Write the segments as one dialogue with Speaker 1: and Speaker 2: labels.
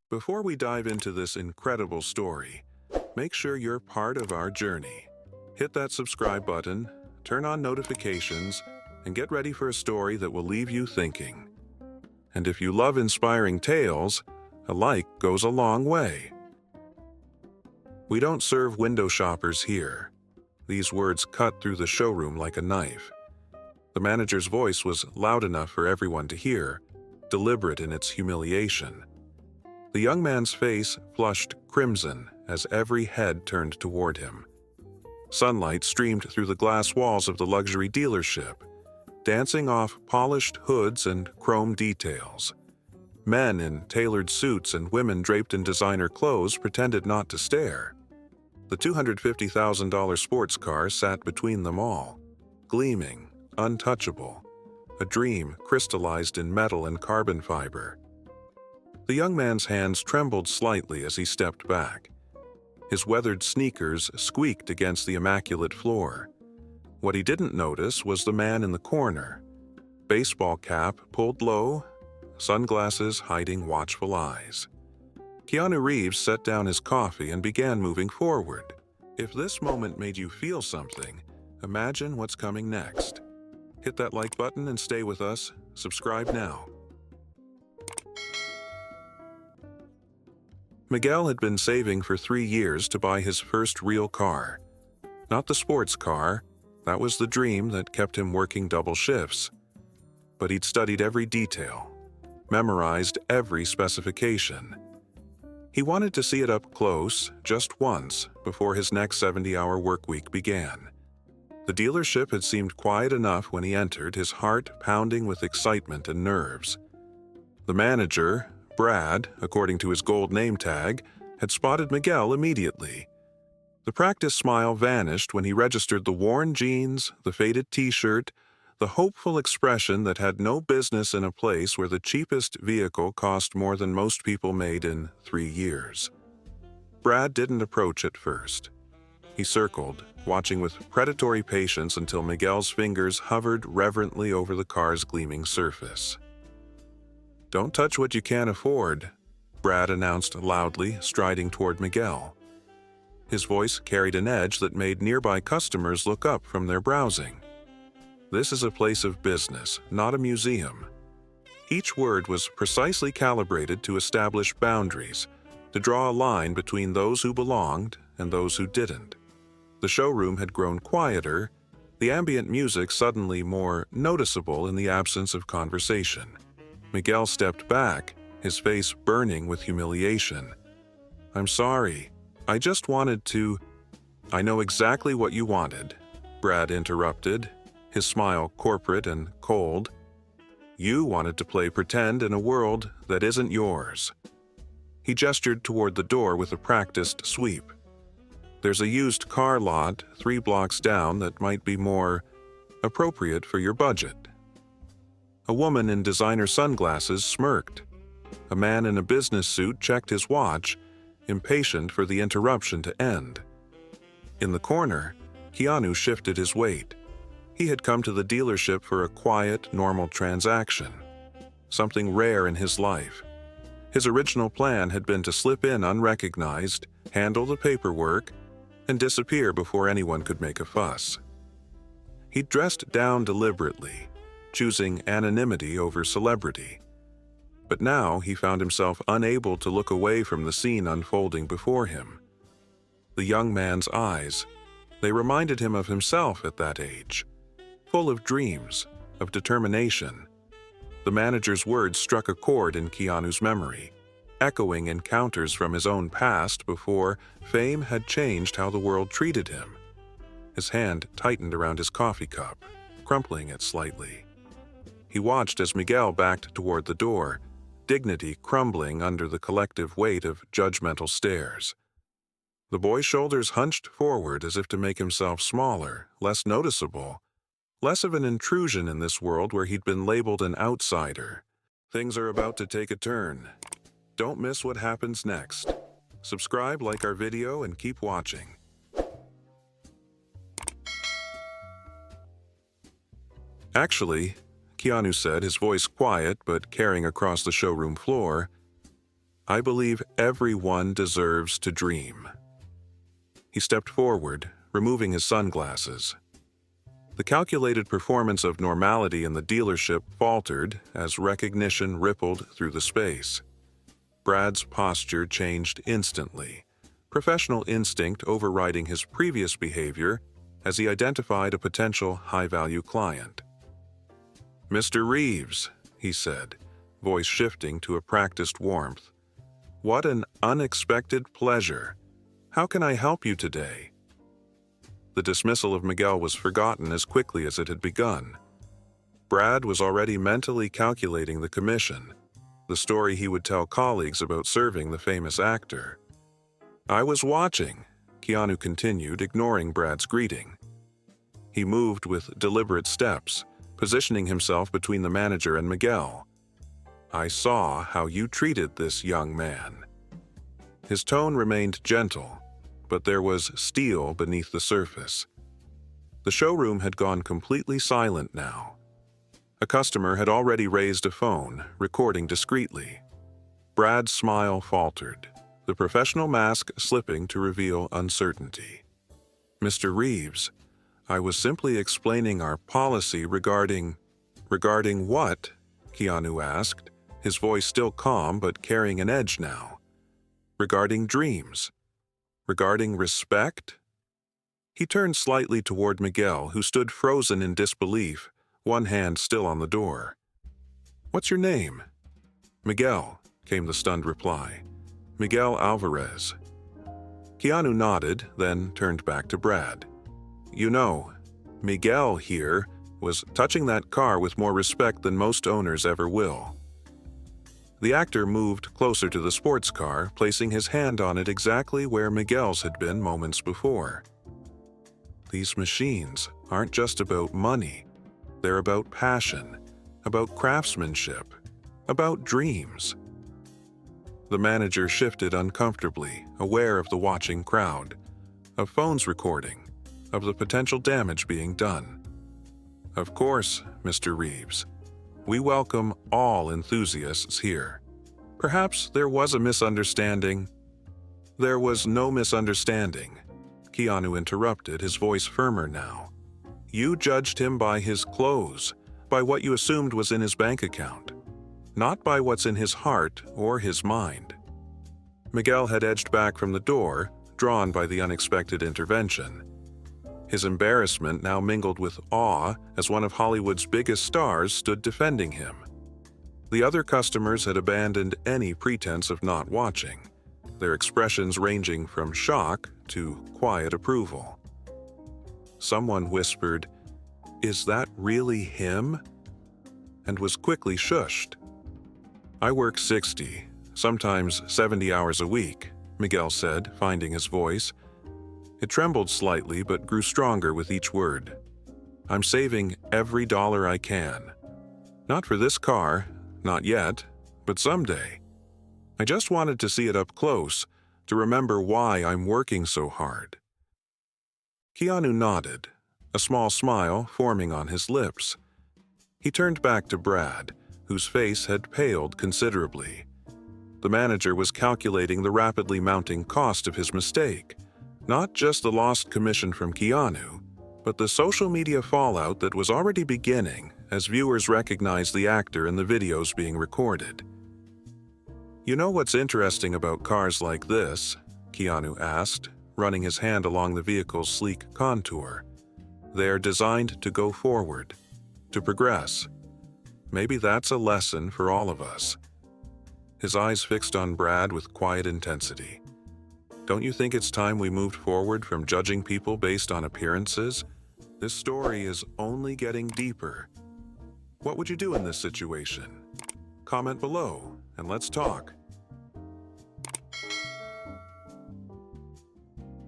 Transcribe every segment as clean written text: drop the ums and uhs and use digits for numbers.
Speaker 1: Before we dive into this incredible story, make sure you're part of our journey. Hit that subscribe button, turn on notifications, and get ready for a story that will leave you thinking. And if you love inspiring tales, a like goes a long way. We don't serve window shoppers here. These words cut through the showroom like a knife. The manager's voice was loud enough for everyone to hear, deliberate in its humiliation. The young man's face flushed crimson as every head turned toward him. Sunlight streamed through the glass walls of the luxury dealership, dancing off polished hoods and chrome details. Men in tailored suits and women draped in designer clothes pretended not to stare. The $250,000 sports car sat between them all, gleaming, untouchable, a dream crystallized in metal and carbon fiber. The young man's hands trembled slightly as he stepped back. His weathered sneakers squeaked against the immaculate floor. What he didn't notice was the man in the corner, baseball cap pulled low, sunglasses hiding watchful eyes. Keanu Reeves set down his coffee and began moving forward. If this moment made you feel something, imagine what's coming next. Hit that like button and stay with us. Subscribe now. Miguel had been saving for 3 years to buy his first real car. Not the sports car, that was the dream that kept him working double shifts. But he'd studied every detail, memorized every specification. He wanted to see it up close, just once, before his next 70-hour workweek began. The dealership had seemed quiet enough when he entered, his heart pounding with excitement and nerves. The manager, Brad, according to his gold name tag, had spotted Miguel immediately. The practice smile vanished when he registered the worn jeans, the faded t-shirt, the hopeful expression that had no business in a place where the cheapest vehicle cost more than most people made in 3 years. Brad didn't approach at first. He circled, watching with predatory patience until Miguel's fingers hovered reverently over the car's gleaming surface. "Don't touch what you can't afford," Brad announced loudly, striding toward Miguel. His voice carried an edge that made nearby customers look up from their browsing. "This is a place of business, not a museum." Each word was precisely calibrated to establish boundaries, to draw a line between those who belonged and those who didn't. The showroom had grown quieter, the ambient music suddenly more noticeable in the absence of conversation. Miguel stepped back, his face burning with humiliation. "I'm sorry. I just wanted to—" "I know exactly what you wanted," Brad interrupted, his smile corporate and cold. "You wanted to play pretend in a world that isn't yours." He gestured toward the door with a practiced sweep. "There's a used car lot 3 blocks down that might be more appropriate for your budget." A woman in designer sunglasses smirked. A man in a business suit checked his watch, impatient for the interruption to end. In the corner, Keanu shifted his weight. He had come to the dealership for a quiet, normal transaction, something rare in his life. His original plan had been to slip in unrecognized, handle the paperwork, and disappear before anyone could make a fuss. He dressed down deliberately, choosing anonymity over celebrity. But now he found himself unable to look away from the scene unfolding before him. The young man's eyes, they reminded him of himself at that age, full of dreams, of determination. The manager's words struck a chord in Keanu's memory, echoing encounters from his own past before fame had changed how the world treated him. His hand tightened around his coffee cup, crumpling it slightly. He watched as Miguel backed toward the door, dignity crumbling under the collective weight of judgmental stares. The boy's shoulders hunched forward as if to make himself smaller, less noticeable, less of an intrusion in this world where he'd been labeled an outsider. Things are about to take a turn. Don't miss what happens next. Subscribe, like our video, and keep watching. "Actually," Keanu said, his voice quiet but carrying across the showroom floor, I believe everyone deserves to dream." He stepped forward, removing his sunglasses. The calculated performance of normality in the dealership faltered as recognition rippled through the space. Brad's posture changed instantly, professional instinct overriding his previous behavior as he identified a potential high-value client. "Mr. Reeves," he said, voice shifting to a practiced warmth. "What an unexpected pleasure. How can I help you today?" The dismissal of Miguel was forgotten as quickly as it had begun. Brad was already mentally calculating the commission, the story he would tell colleagues about serving the famous actor. "I was watching," Keanu continued, ignoring Brad's greeting. He moved with deliberate steps, positioning himself between the manager and Miguel. "I saw how you treated this young man." His tone remained gentle, but there was steel beneath the surface. The showroom had gone completely silent now. A customer had already raised a phone, recording discreetly. Brad's smile faltered, the professional mask slipping to reveal uncertainty. "Mr. Reeves, I was simply explaining our policy regarding..." "Regarding what?" Keanu asked, his voice still calm but carrying an edge now. "Regarding dreams. Regarding respect?" He turned slightly toward Miguel, who stood frozen in disbelief, one hand still on the door. "What's your name?" "Miguel," came the stunned reply. "Miguel Alvarez." Keanu nodded, then turned back to Brad. "You know, Miguel here was touching that car with more respect than most owners ever will." The actor moved closer to the sports car, placing his hand on it exactly where Miguel's had been moments before. "These machines aren't just about money. They're about passion, about craftsmanship, about dreams." The manager shifted uncomfortably, aware of the watching crowd, of phones recording, of the potential damage being done. "Of course, Mr. Reeves. We welcome all enthusiasts here. Perhaps there was a misunderstanding." "There was no misunderstanding," Keanu interrupted, his voice firmer now. "You judged him by his clothes, by what you assumed was in his bank account, not by what's in his heart or his mind." Miguel had edged back from the door, drawn by the unexpected intervention. His embarrassment now mingled with awe as one of Hollywood's biggest stars stood defending him. The other customers had abandoned any pretense of not watching, their expressions ranging from shock to quiet approval. Someone whispered, "Is that really him?" and was quickly shushed. "I work 60, sometimes 70 hours a week," Miguel said, finding his voice. It trembled slightly but grew stronger with each word. "I'm saving every dollar I can. Not for this car, not yet, but someday. I just wanted to see it up close, to remember why I'm working so hard." Keanu nodded, a small smile forming on his lips. He turned back to Brad, whose face had paled considerably. The manager was calculating the rapidly mounting cost of his mistake. Not just the lost commission from Keanu, but the social media fallout that was already beginning as viewers recognized the actor in the videos being recorded. "You know what's interesting about cars like this?" Keanu asked, running his hand along the vehicle's sleek contour. "They are designed to go forward, to progress. Maybe that's a lesson for all of us." His eyes fixed on Brad with quiet intensity. "Don't you think it's time we moved forward from judging people based on appearances? This story is only getting deeper. What would you do in this situation? Comment below, and let's talk."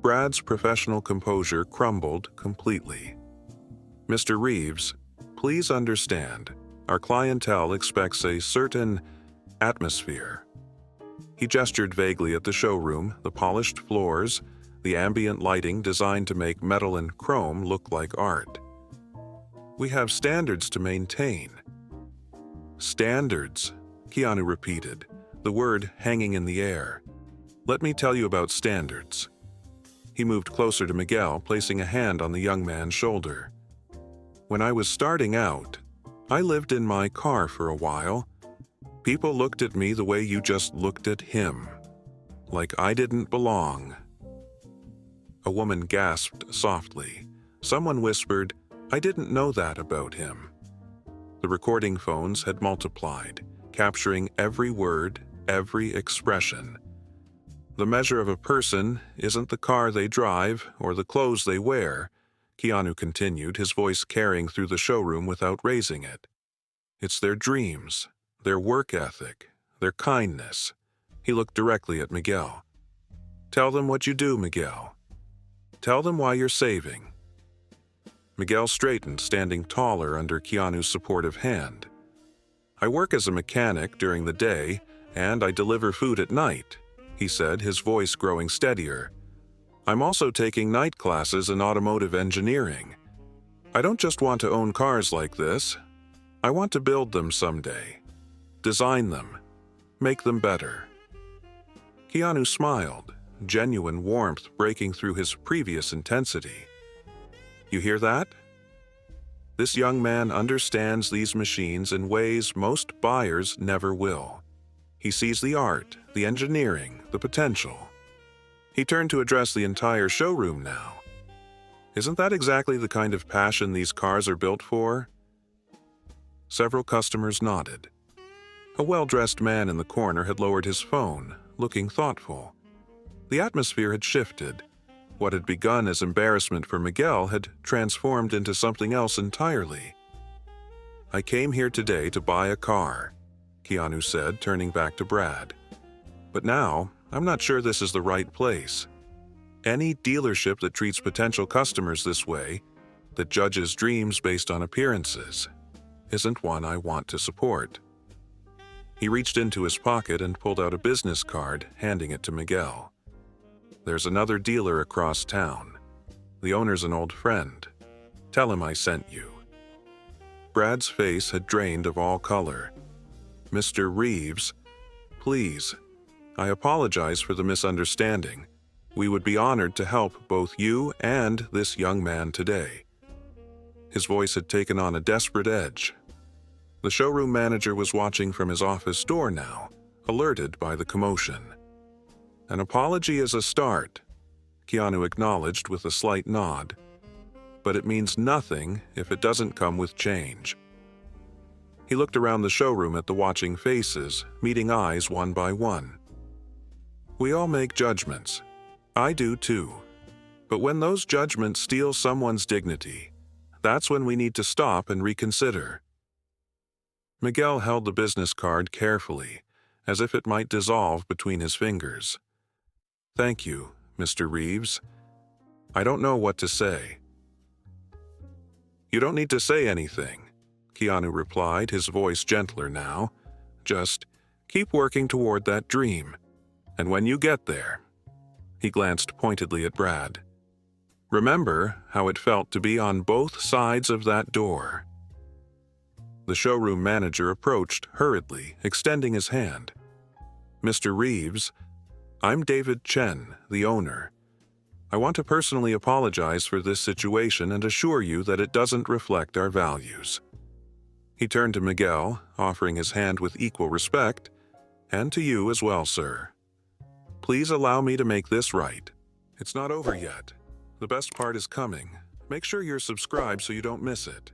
Speaker 1: Brad's professional composure crumbled completely. "Mr. Reeves, please understand, our clientele expects a certain atmosphere." He gestured vaguely at the showroom, the polished floors, the ambient lighting designed to make metal and chrome look like art. "We have standards to maintain." "Standards," Keanu repeated, the word hanging in the air. Let me tell you about standards. He moved closer to Miguel, placing a hand on the young man's shoulder. When I was starting out, I lived in my car for a while. People looked at me the way you just looked at him, like I didn't belong. A woman gasped softly. Someone whispered, I didn't know that about him. The recording phones had multiplied, capturing every word, every expression. The measure of a person isn't the car they drive or the clothes they wear, Keanu continued, his voice carrying through the showroom without raising it. It's their dreams, their work ethic, their kindness. He looked directly at Miguel. Tell them what you do, Miguel. Tell them why you're saving. Miguel straightened, standing taller under Keanu's supportive hand. I work as a mechanic during the day, and I deliver food at night, he said, his voice growing steadier. I'm also taking night classes in automotive engineering. I don't just want to own cars like this. I want to build them someday. Design them. Make them better. Keanu smiled, genuine warmth breaking through his previous intensity. You hear that? This young man understands these machines in ways most buyers never will. He sees the art, the engineering, the potential. He turned to address the entire showroom now. Isn't that exactly the kind of passion these cars are built for? Several customers nodded. A well-dressed man in the corner had lowered his phone, looking thoughtful. The atmosphere had shifted. What had begun as embarrassment for Miguel had transformed into something else entirely. I came here today to buy a car, Keanu said, turning back to Brad. But now, I'm not sure this is the right place. Any dealership that treats potential customers this way, that judges dreams based on appearances, isn't one I want to support. He reached into his pocket and pulled out a business card, handing it to Miguel. There's another dealer across town. The owner's an old friend. Tell him I sent you. Brad's face had drained of all color. Mr. Reeves, please, I apologize for the misunderstanding. We would be honored to help both you and this young man today. His voice had taken on a desperate edge. The showroom manager was watching from his office door now, alerted by the commotion. An apology is a start, Keanu acknowledged with a slight nod. But it means nothing if it doesn't come with change. He looked around the showroom at the watching faces, meeting eyes one by one. We all make judgments. I do too. But when those judgments steal someone's dignity, that's when we need to stop and reconsider. Miguel held the business card carefully, as if it might dissolve between his fingers. Thank you, Mr. Reeves. I don't know what to say. You don't need to say anything, Keanu replied, his voice gentler now. Just keep working toward that dream. And when you get there, he glanced pointedly at Brad. Remember how it felt to be on both sides of that door. The showroom manager approached hurriedly, extending his hand. Mr. Reeves, I'm David Chen, the owner. I want to personally apologize for this situation and assure you that it doesn't reflect our values. He turned to Miguel, offering his hand with equal respect, and to you as well, sir. Please allow me to make this right. It's not over yet. The best part is coming. Make sure you're subscribed so you don't miss it.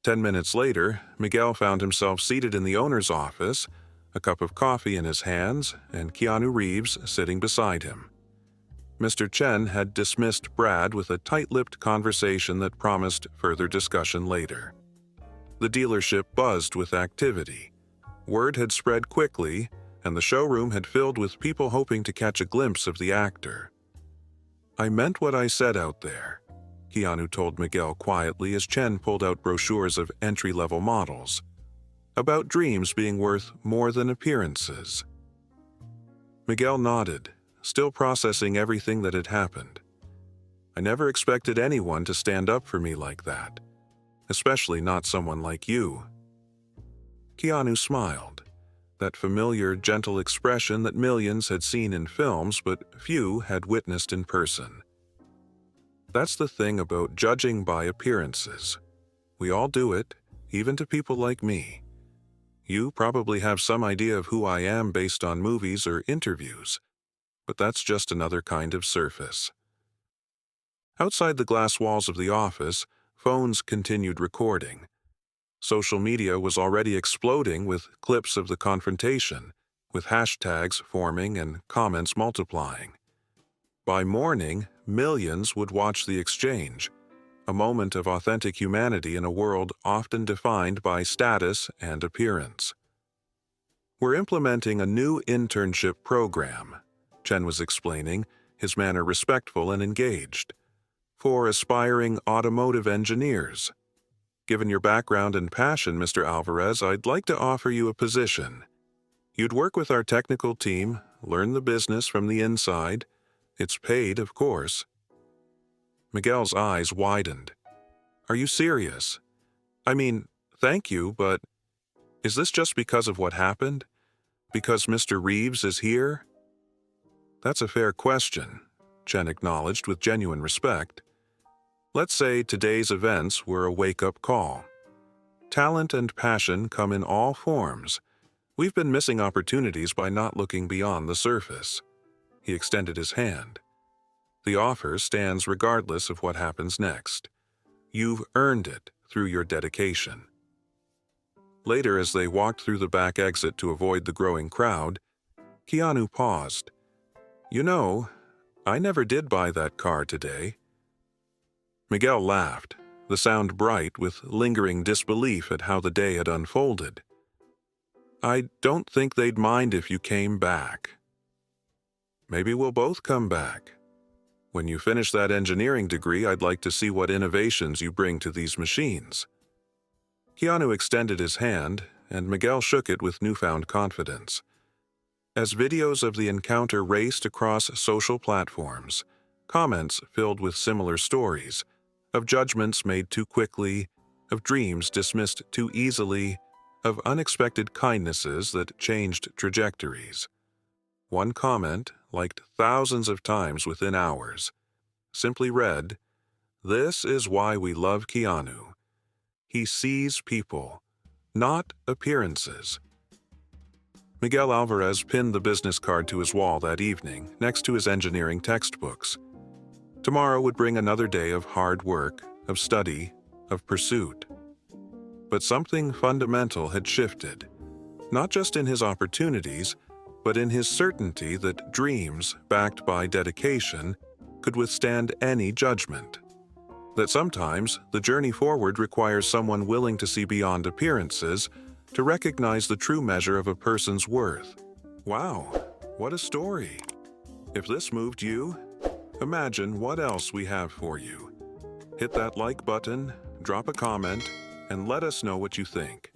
Speaker 1: Ten minutes later, Miguel found himself seated in the owner's office, a cup of coffee in his hands, and Keanu Reeves sitting beside him. Mr. Chen had dismissed Brad with a tight-lipped conversation that promised further discussion later. The dealership buzzed with activity. Word had spread quickly, and the showroom had filled with people hoping to catch a glimpse of the actor. I meant what I said out there, Keanu told Miguel quietly as Chen pulled out brochures of entry-level models, about dreams being worth more than appearances. Miguel nodded, still processing everything that had happened. I never expected anyone to stand up for me like that. especially not someone like you." Keanu smiled, that familiar, gentle expression that millions had seen in films but few had witnessed in person. That's the thing about judging by appearances. We all do it, even to people like me. You probably have some idea of who I am based on movies or interviews, but that's just another kind of surface. Outside the glass walls of the office, phones continued recording. Social media was already exploding with clips of the confrontation, with hashtags forming and comments multiplying. By morning, millions would watch the exchange, a moment of authentic humanity in a world often defined by status and appearance. "We're implementing a new internship program," Chen was explaining, his manner respectful and engaged, "for aspiring automotive engineers. Given your background and passion, Mr. Alvarez, I'd like to offer you a position. You'd work with our technical team, learn the business from the inside. It's paid, of course." Miguel's eyes widened. "Are you serious? I mean, thank you, but is this just because of what happened? Because Mr. Reeves is here?" "That's a fair question," Chen acknowledged with genuine respect. "Let's say today's events were a wake-up call. Talent and passion come in all forms. We've been missing opportunities by not looking beyond the surface." He extended his hand. "The offer stands regardless of what happens next. You've earned it through your dedication." Later, as they walked through the back exit to avoid the growing crowd, Keanu paused. "You know, I never did buy that car today." Miguel laughed, the sound bright with lingering disbelief at how the day had unfolded. "I don't think they'd mind if you came back." "Maybe we'll both come back. When you finish that engineering degree, I'd like to see what innovations you bring to these machines." Keanu extended his hand, and Miguel shook it with newfound confidence. As videos of the encounter raced across social platforms, comments filled with similar stories, of judgments made too quickly, of dreams dismissed too easily, of unexpected kindnesses that changed trajectories. One comment, liked thousands of times within hours, simply read, "This is why we love Keanu. He sees people, not appearances." Miguel Alvarez pinned the business card to his wall that evening, next to his engineering textbooks. Tomorrow would bring another day of hard work, of study, of pursuit. But something fundamental had shifted, not just in his opportunities, but in his certainty that dreams, backed by dedication, could withstand any judgment. That sometimes the journey forward requires someone willing to see beyond appearances, to recognize the true measure of a person's worth. Wow, what a story! If this moved you, imagine what else we have for you. Hit that like button, drop a comment, and let us know what you think.